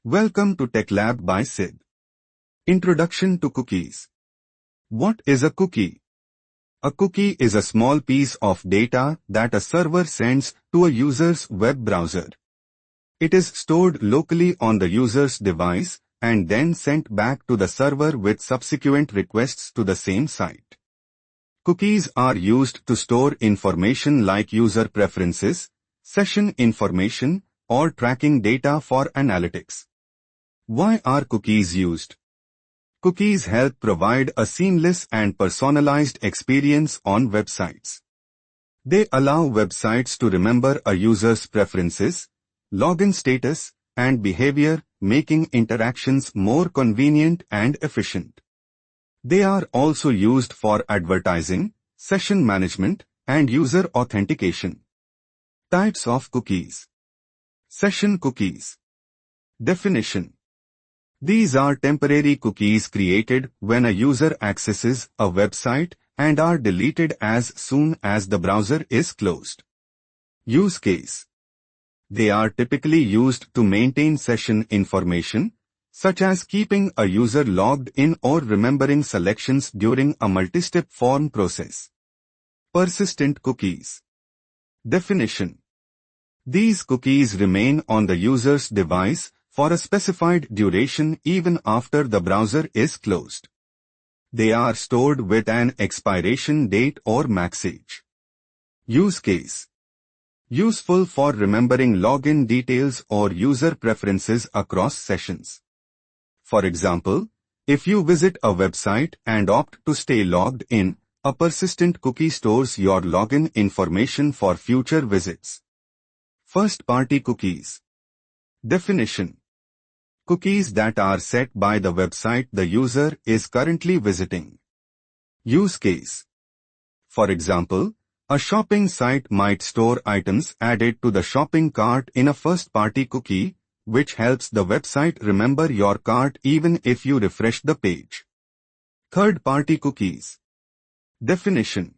Welcome to Tech Lab by Sid. Introduction to cookies. What is a cookie? A cookie is a small piece of data that a server sends to a user's web browser. It is stored locally on the user's device and then sent back to the server with subsequent requests to the same site. Cookies are used to store information like user preferences, session information, or tracking data for analytics. Why are cookies used? Cookies help provide a seamless and personalized experience on websites. They allow websites to remember a user's preferences, login status, and behavior, making interactions more convenient and efficient. They are also used for advertising, session management, and user authentication. Types of cookies. Session cookies. Definition. These are temporary cookies created when a user accesses a website and are deleted as soon as the browser is closed. Use case. They are typically used to maintain session information, such as keeping a user logged in or remembering selections during a multi-step form process. Persistent cookies. Definition. These cookies remain on the user's device for a specified duration even after the browser is closed. They are stored with an expiration date or max age. Use case. Useful for remembering login details or user preferences across sessions. For example, if you visit a website and opt to stay logged in, a persistent cookie stores your login information for future visits. First-party cookies. Definition. Cookies that are set by the website the user is currently visiting. Use case. For example, a shopping site might store items added to the shopping cart in a first-party cookie, which helps the website remember your cart even if you refresh the page. Third-party cookies. Definition.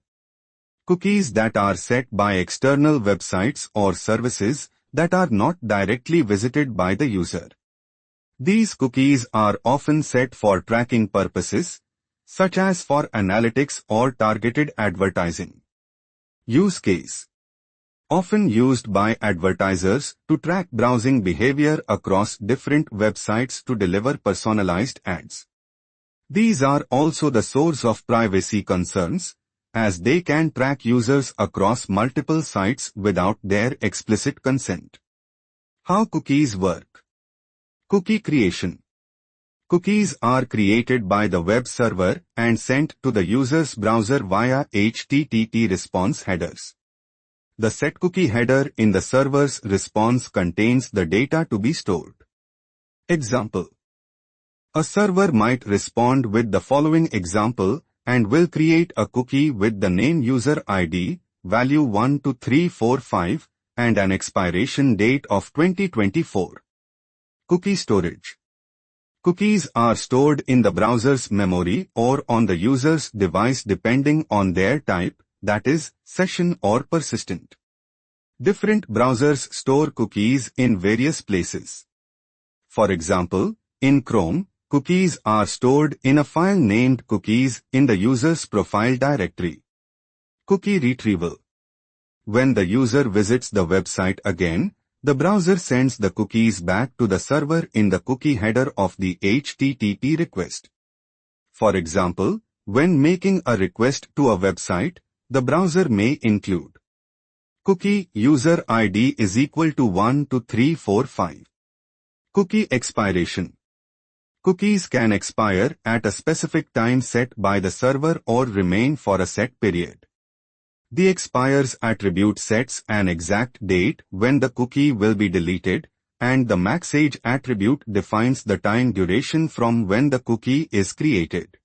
Cookies that are set by external websites or services that are not directly visited by the user. These cookies are often set for tracking purposes, such as for analytics or targeted advertising. Use case. Often used by advertisers to track browsing behavior across different websites to deliver personalized ads. These are also the source of privacy concerns, as they can track users across multiple sites without their explicit consent. How cookies work. Cookie creation. Cookies are created by the web server and sent to the user's browser via HTTP response headers. The setCookie header in the server's response contains the data to be stored. Example. A server might respond with the following example and will create a cookie with the name user ID, value 12345, and an expiration date of 2024. Cookie storage. Cookies are stored in the browser's memory or on the user's device depending on their type, that is, session or persistent. Different browsers store cookies in various places. For example, in Chrome, cookies are stored in a file named cookies in the user's profile directory. Cookie retrieval. When the user visits the website again, the browser sends the cookies back to the server in the cookie header of the HTTP request. For example, when making a request to a website, the browser may include cookie user ID is equal to 12345. Cookie expiration. Cookies can expire at a specific time set by the server or remain for a set period. The expires attribute sets an exact date when the cookie will be deleted, and the max age attribute defines the time duration from when the cookie is created.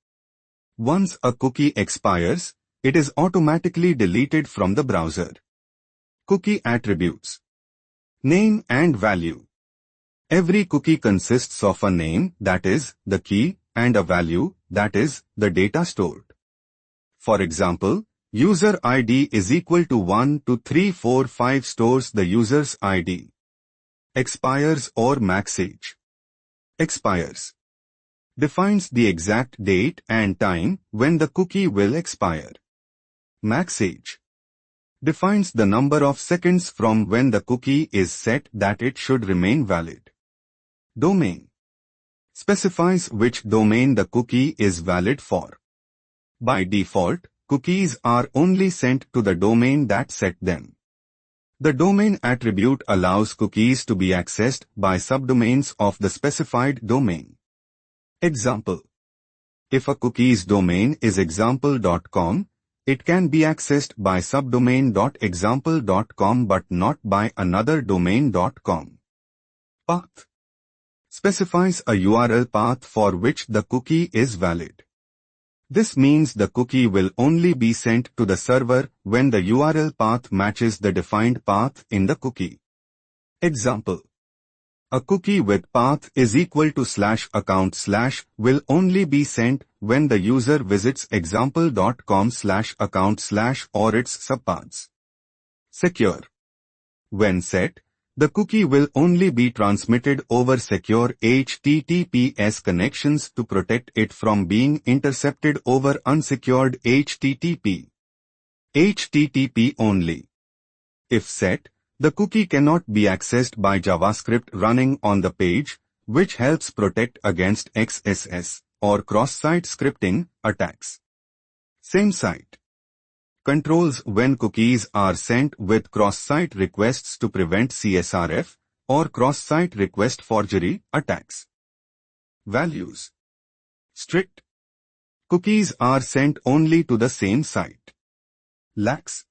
Once a cookie expires, it is automatically deleted from the browser. Cookie attributes. Name and value. Every cookie consists of a name, that is, the key, and a value, that is, the data stored. For example, user ID is equal to 12345 stores the user's ID. Expires or max age. Expires. Defines the exact date and time when the cookie will expire. Max age. Defines the number of seconds from when the cookie is set that it should remain valid. Domain. Specifies which domain the cookie is valid for. By default, cookies are only sent to the domain that set them. The domain attribute allows cookies to be accessed by subdomains of the specified domain. Example. If a cookie's domain is example.com, it can be accessed by subdomain.example.com but not by another domain.com. Path. Specifies a URL path for which the cookie is valid. This means the cookie will only be sent to the server when the URL path matches the defined path in the cookie. Example. A cookie with path is equal to /account/ will only be sent when the user visits example.com/account/ or its subpaths. Secure. When set, the cookie will only be transmitted over secure HTTPS connections to protect it from being intercepted over unsecured HTTP. HTTP only. If set, the cookie cannot be accessed by JavaScript running on the page, which helps protect against XSS or cross-site scripting attacks. Same site. Controls when cookies are sent with cross-site requests to prevent CSRF or cross-site request forgery attacks. Values. Strict. Cookies are sent only to the same site. Lax.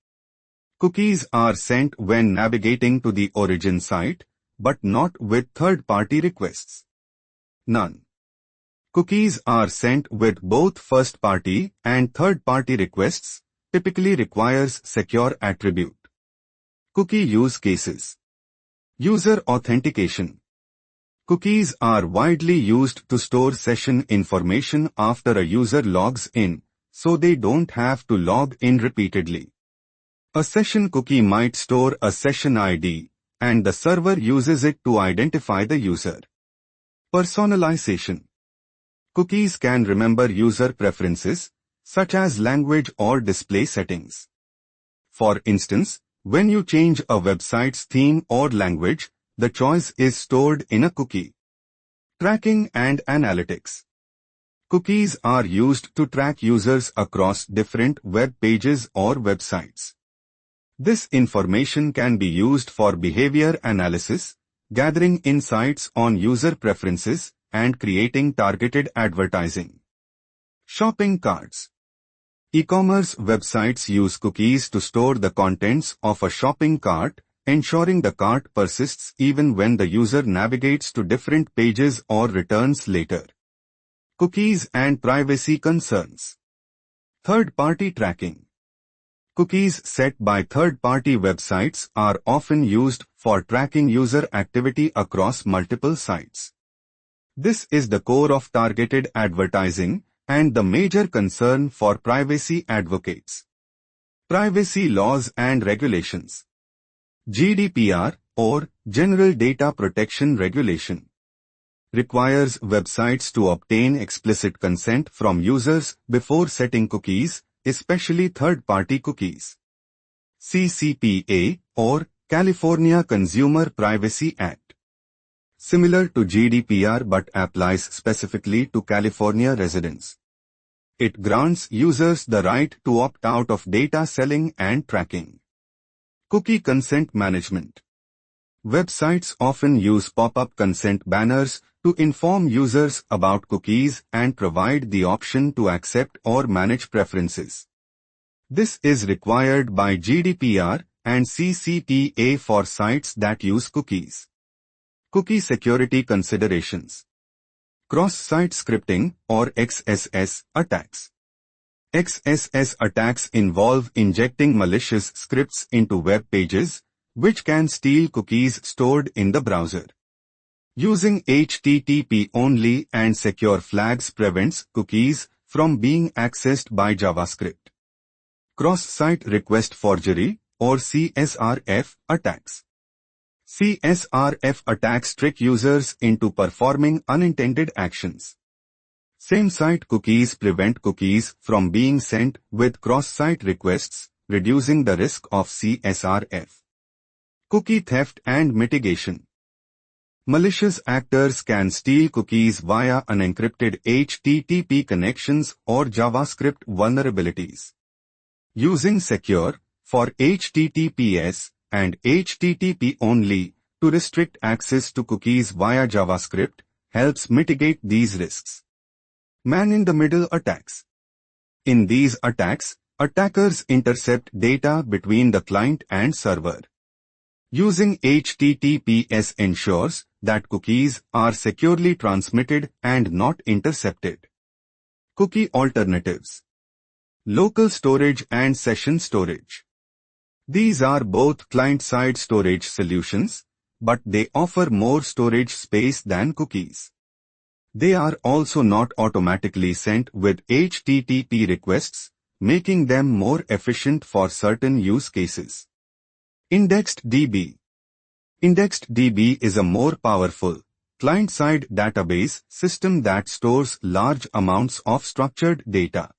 Cookies are sent when navigating to the origin site, but not with third-party requests. None. Cookies are sent with both first-party and third-party requests, typically requires secure attribute. Cookie use cases. User authentication. Cookies are widely used to store session information after a user logs in, so they don't have to log in repeatedly. A session cookie might store a session ID, and the server uses it to identify the user. Personalization. Cookies can remember user preferences, such as language or display settings. For instance, when you change a website's theme or language, the choice is stored in a cookie. Tracking and analytics. Cookies are used to track users across different web pages or websites. This information can be used for behavior analysis, gathering insights on user preferences, and creating targeted advertising. Shopping carts. E-commerce websites use cookies to store the contents of a shopping cart, ensuring the cart persists even when the user navigates to different pages or returns later. Cookies and privacy concerns. Third-party tracking. Cookies set by third-party websites are often used for tracking user activity across multiple sites. This is the core of targeted advertising and the major concern for privacy advocates. Privacy laws and regulations. GDPR, or General Data Protection Regulation, requires websites to obtain explicit consent from users before setting cookies, especially third-party cookies. CCPA, or California Consumer Privacy Act. Similar to GDPR but applies specifically to California residents. It grants users the right to opt out of data selling and tracking. Cookie consent management. Websites often use pop-up consent banners to inform users about cookies and provide the option to accept or manage preferences. This is required by GDPR and CCPA for sites that use cookies. Cookie security considerations. Cross-site scripting, or XSS, attacks. XSS attacks involve injecting malicious scripts into web pages, which can steal cookies stored in the browser. Using HTTP only and secure flags prevents cookies from being accessed by JavaScript. Cross-site request forgery, or CSRF, attacks. CSRF attacks trick users into performing unintended actions. Same-site cookies prevent cookies from being sent with cross-site requests, reducing the risk of CSRF. Cookie theft and mitigation. Malicious actors can steal cookies via unencrypted HTTP connections or JavaScript vulnerabilities. Using secure, for HTTPS, and HTTP only, to restrict access to cookies via JavaScript, helps mitigate these risks. Man-in-the-middle attacks. In these attacks, attackers intercept data between the client and server. Using HTTPS ensures that cookies are securely transmitted and not intercepted. Cookie alternatives. Local storage and session storage. These are both client-side storage solutions, but they offer more storage space than cookies. They are also not automatically sent with HTTP requests, making them more efficient for certain use cases. IndexedDB. IndexedDB is a more powerful, client-side database system that stores large amounts of structured data.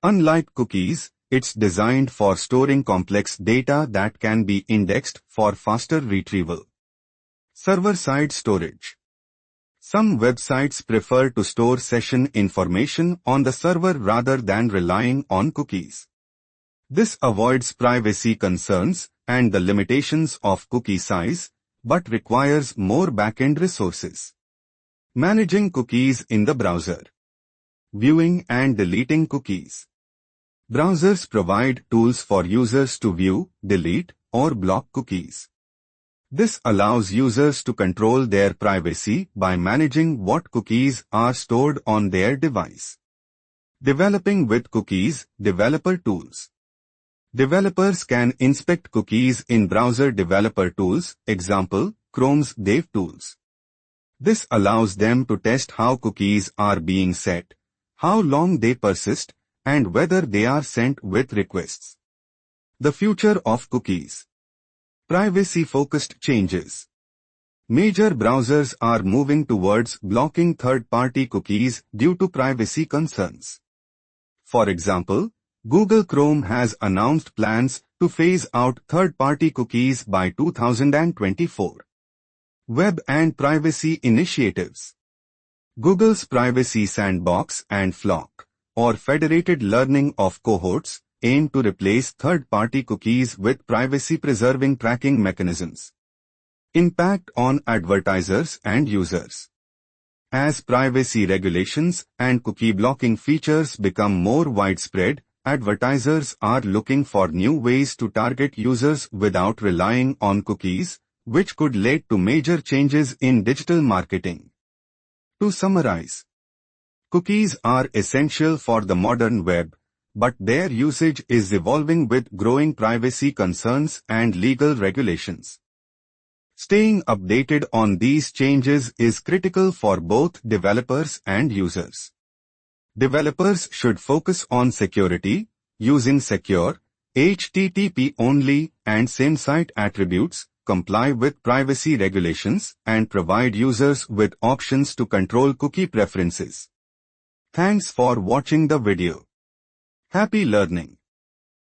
Unlike cookies, it's designed for storing complex data that can be indexed for faster retrieval. Server-side storage. Some websites prefer to store session information on the server rather than relying on cookies. This avoids privacy concerns and the limitations of cookie size, but requires more backend resources. Managing cookies in the browser. Viewing and deleting cookies. Browsers provide tools for users to view, delete, or block cookies. This allows users to control their privacy by managing what cookies are stored on their device. Developing with cookies, developer tools. Developers can inspect cookies in browser developer tools, example, Chrome's DevTools. This allows them to test how cookies are being set, how long they persist, and whether they are sent with requests. The future of cookies. Privacy-focused changes. Major browsers are moving towards blocking third-party cookies due to privacy concerns. For example, Google Chrome has announced plans to phase out third-party cookies by 2024. Web and privacy initiatives. Google's Privacy Sandbox and Flock, or federated learning of cohorts, aim to replace third-party cookies with privacy-preserving tracking mechanisms. Impact on advertisers and users. As privacy regulations and cookie blocking features become more widespread, advertisers are looking for new ways to target users without relying on cookies, which could lead to major changes in digital marketing. To summarize, cookies are essential for the modern web, but their usage is evolving with growing privacy concerns and legal regulations. Staying updated on these changes is critical for both developers and users. Developers should focus on security, using secure, HTTP-only and same-site attributes, comply with privacy regulations, and provide users with options to control cookie preferences. Thanks for watching the video. Happy learning!